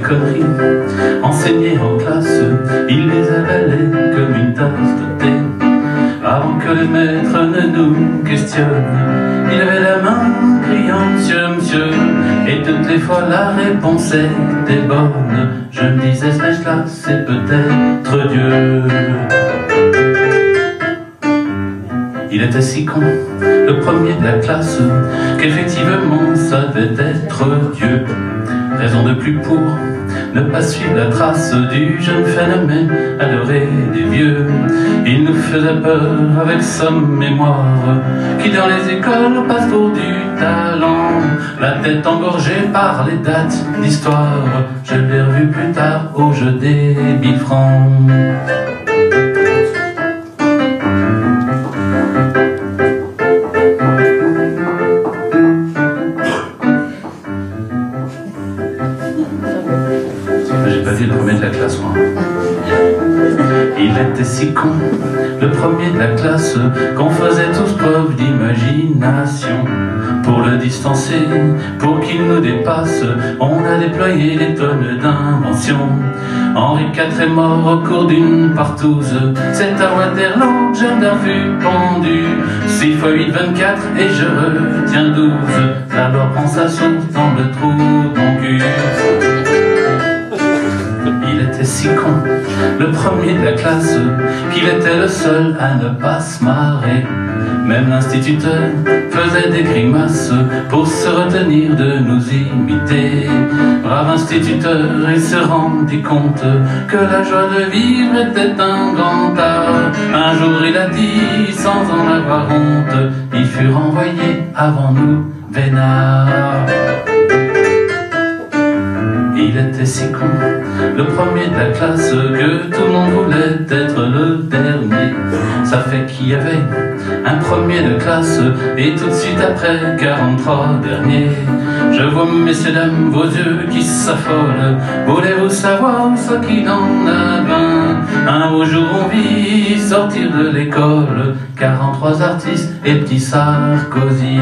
conneries enseignées en classe, il les avalait comme une tasse de thé. Avant que le maître ne nous questionne, il avait la main criant « Monsieur, monsieur », et toutes les fois la réponse était bonne. Je me disais « Ce mec-là, c'est peut-être Dieu ». Il était si con, le premier de la classe, qu'effectivement ça devait être Dieu. Raison de plus pour ne pas suivre la trace du jeune phénomène adoré des vieux. Il nous faisait peur avec sa mémoire, qui dans les écoles passe pour du talent. La tête engorgée par les dates d'histoire, je l'ai revu plus tard au jeu des 1000 francs. J'ai pas dit le premier de la classe, moi. Il était si con, le premier de la classe, qu'on faisait tous preuve d'imagination. Pour le distancer, pour qu'il nous dépasse, on a déployé des tonnes d'inventions. Henri IV est mort au cours d'une partouze, c'est à Waterloo que Jeanne d'Arc fut pendue. 6 x 8, 24, et je retiens 12. Alors prends sa source dans le trou de ton cul. Il était si con, le premier de la classe, qu'il était le seul à ne pas se marrer. Même l'instituteur faisait des grimaces pour se retenir de nous imiter. Brave instituteur, il se rendit compte que la joie de vivre était un grand art. Un jour il a dit, sans en avoir honte, il fut renvoyé avant nous, vénard. Il était si con, le premier de la classe, que tout le monde voulait être le dernier. Ça fait qu'il y avait un premier de classe, et tout de suite après 43 derniers. Je vois, messieurs, dames, vos yeux qui s'affolent. Voulez-vous savoir ce qu'il en advint? Un beau jour on vit sortir de l'école 43 artistes et petit Sarkozy.